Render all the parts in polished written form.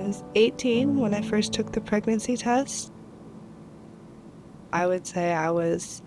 was 18 when I first took the pregnancy test. I would say I was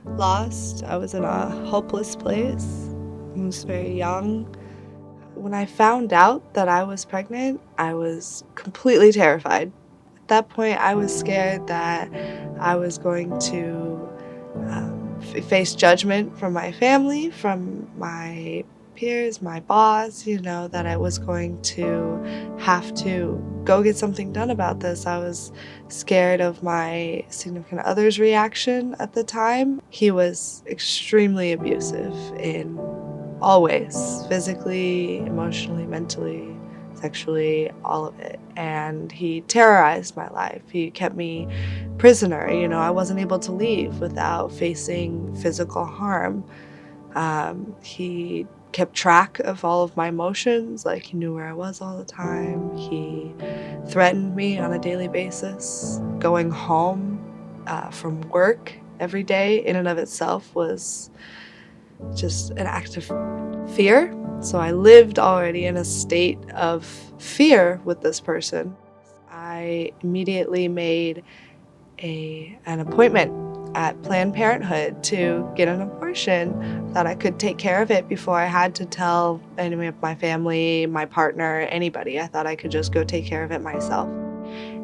lost. I was in a hopeless place. I was very young. When I found out that I was pregnant, I was completely terrified. At that point, I was scared that I was going to face judgment from my family, from my peers, my boss, that I was going to have to go get something done about this. I was scared of my significant other's reaction at the time. He was extremely abusive in all ways, physically, emotionally, mentally, sexually, all of it. And he terrorized my life. He kept me prisoner. I wasn't able to leave without facing physical harm. He kept track of all of my emotions, like he knew where I was all the time. He threatened me on a daily basis. Going home from work every day in and of itself was just an act of fear. So I lived already in a state of fear with this person. I immediately made an appointment at Planned Parenthood to get an abortion. Thought I could take care of it before I had to tell any of my family, my partner, anybody. I thought I could just go take care of it myself.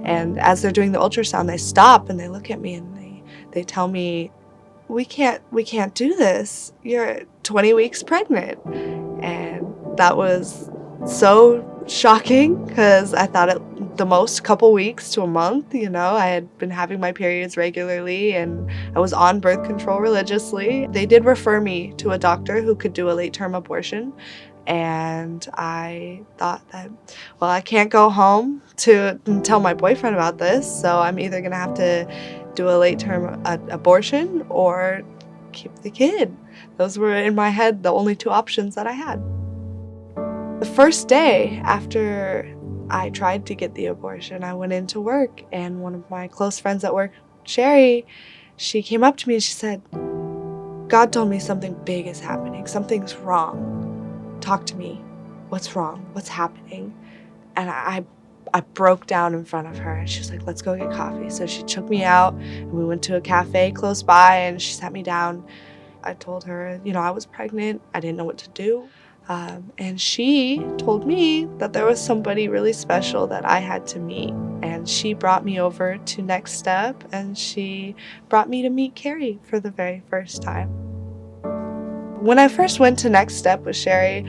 And as they're doing the ultrasound, they stop and they look at me and they tell me, we can't do this. You're 20 weeks pregnant. And that was so shocking because I thought the most couple weeks to a month. I had been having my periods regularly and I was on birth control religiously. They did refer me to a doctor who could do a late-term abortion. And I thought that, well, I can't go home to tell my boyfriend about this, so I'm either going to have to do a late-term abortion or keep the kid. Those were, in my head, the only two options that I had. The first day after I tried to get the abortion, I went into work, and one of my close friends at work, Sherry, she came up to me and she said, God told me something big is happening. Something's wrong. Talk to me. What's wrong? What's happening? And I broke down in front of her and she was like, let's go get coffee. So she took me out and we went to a cafe close by and she sat me down. I told her, I was pregnant. I didn't know what to do. And she told me that there was somebody really special that I had to meet. And she brought me over to Next Step and she brought me to meet Carrie for the very first time. When I first went to Next Step with Sherry,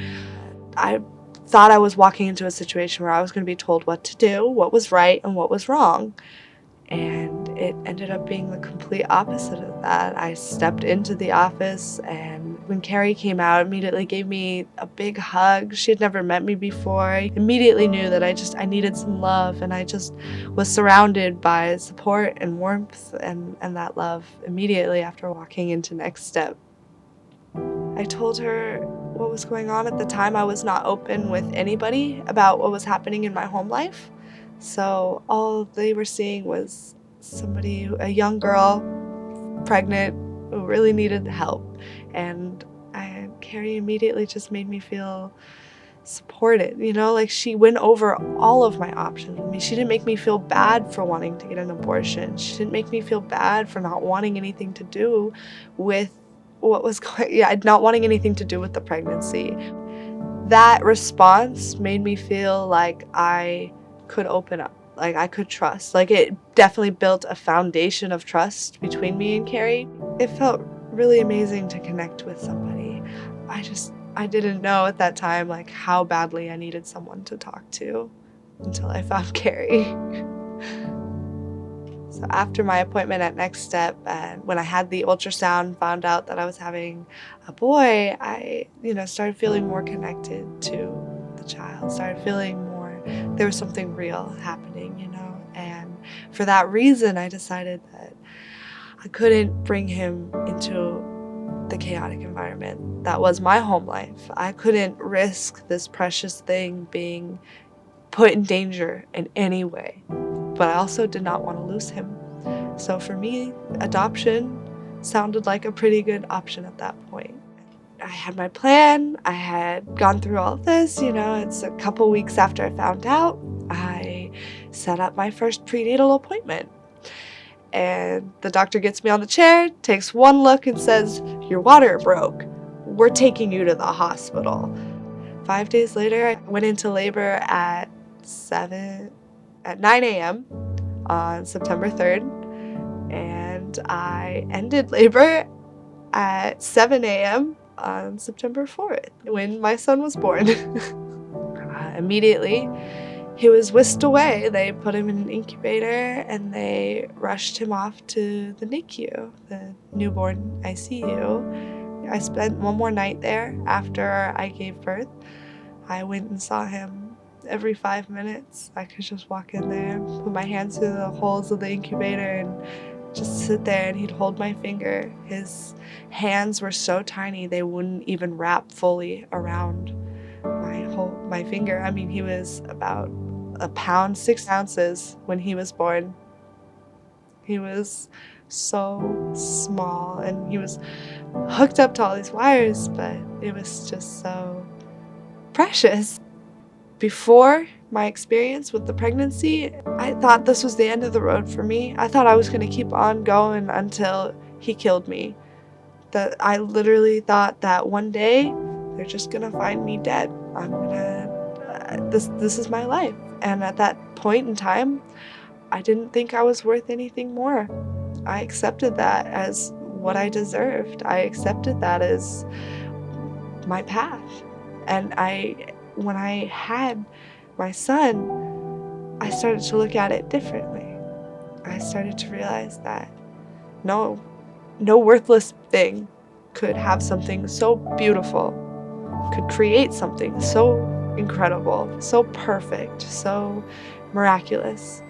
I thought I was walking into a situation where I was going to be told what to do, what was right and what was wrong. And it ended up being the complete opposite of that. I stepped into the office and when Carrie came out, immediately gave me a big hug. She had never met me before. I immediately knew that I needed some love, and I just was surrounded by support and warmth and that love immediately after walking into Next Step. I told her what was going on at the time. I was not open with anybody about what was happening in my home life. So all they were seeing was a young girl, pregnant, who really needed help. And Carrie immediately just made me feel supported. Like she went over all of my options with me. She didn't make me feel bad for wanting to get an abortion. She didn't make me feel bad for not wanting anything to do with not wanting anything to do with the pregnancy. That response made me feel like I could open up, like I could trust. Like it definitely built a foundation of trust between me and Carrie. It felt really amazing to connect with somebody. I didn't know at that time like how badly I needed someone to talk to until I found Carrie. So after my appointment at Next Step, and when I had the ultrasound, found out that I was having a boy, I, started feeling more connected to the child, started feeling more, there was something real happening, and for that reason, I decided that I couldn't bring him into the chaotic environment that was my home life. I couldn't risk this precious thing being put in danger in any way. But I also did not want to lose him. So for me, adoption sounded like a pretty good option at that point. I had my plan. I had gone through all of this, it's a couple weeks after I found out. I set up my first prenatal appointment. And the doctor gets me on the chair, takes one look and says, "Your water broke. We're taking you to the hospital." 5 days later, I went into labor at 9 a.m. on September 3rd, and I ended labor at 7 a.m. on September 4th, when my son was born. Immediately, he was whisked away. They put him in an incubator and they rushed him off to the NICU, the newborn ICU. I spent one more night there after I gave birth. I went and saw him every 5 minutes. I could just walk in there, put my hands through the holes of the incubator and just sit there, and he'd hold my finger. His hands were so tiny they wouldn't even wrap fully around my finger. I mean, he was about a pound, 6 ounces when he was born. He was so small, and he was hooked up to all these wires, but it was just so precious. Before my experience with the pregnancy, I thought this was the end of the road for me. I thought I was going to keep on going until he killed me. That I literally thought that one day they're just going to find me dead. This is my life. And at that point in time, I didn't think I was worth anything more. I accepted that as what I deserved. I accepted that as my path. And when I had my son, I started to look at it differently. I started to realize that no worthless thing could have something so beautiful, could create something so incredible, so perfect, so miraculous.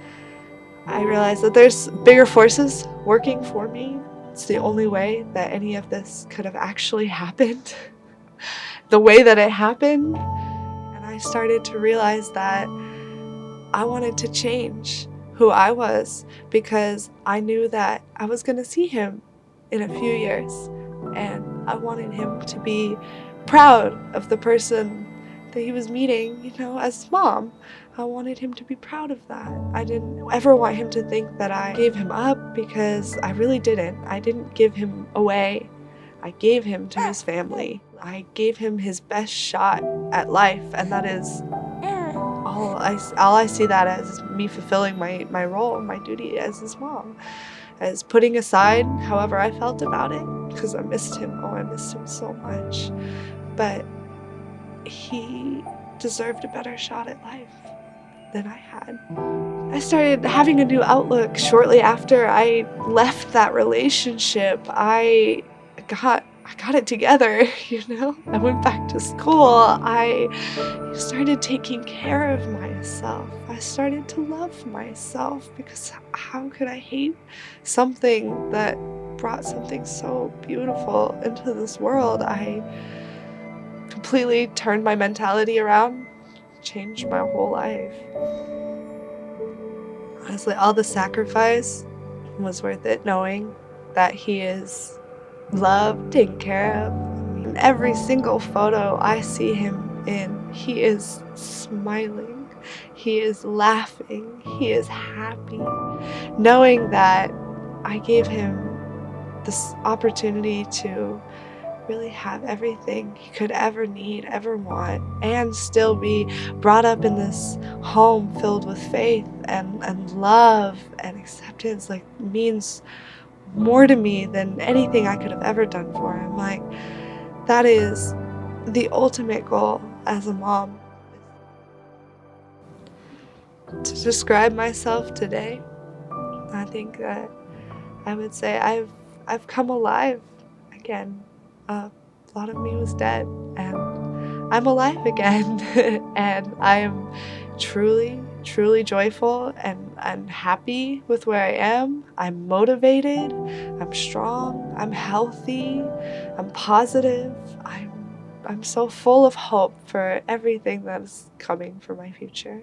I realized that there's bigger forces working for me. It's the only way that any of this could have actually happened. The way that it happened. And I started to realize that I wanted to change who I was, because I knew that I was going to see him in a few years, and I wanted him to be proud of the person that he was meeting, as his mom. I wanted him to be proud of that. I didn't ever want him to think that I gave him up, because I really didn't. I didn't give him away. I gave him to his family. I gave him his best shot at life, and that is all I see that as me fulfilling my role, my duty as his mom, as putting aside however I felt about it, because I missed him. I missed him so much. But he deserved a better shot at life than I had. I started having a new outlook shortly after I left that relationship. I got it together, I went back to school. I started taking care of myself. I started to love myself, because how could I hate something that brought something so beautiful into this world? I completely turned my mentality around, changed my whole life. Honestly, all the sacrifice was worth it, knowing that he is loved, taken care of. In every single photo I see him in, he is smiling, he is laughing, he is happy, knowing that I gave him this opportunity to really have everything he could ever need, ever want, and still be brought up in this home filled with faith and love and acceptance, means more to me than anything I could have ever done for him. That is the ultimate goal as a mom. To describe myself today, I think that I would say I've come alive again. A lot of me was dead, and I'm alive again. And I am truly joyful and happy with where I am. I'm motivated, I'm strong, I'm healthy, I'm positive. I'm so full of hope for everything that is coming for my future.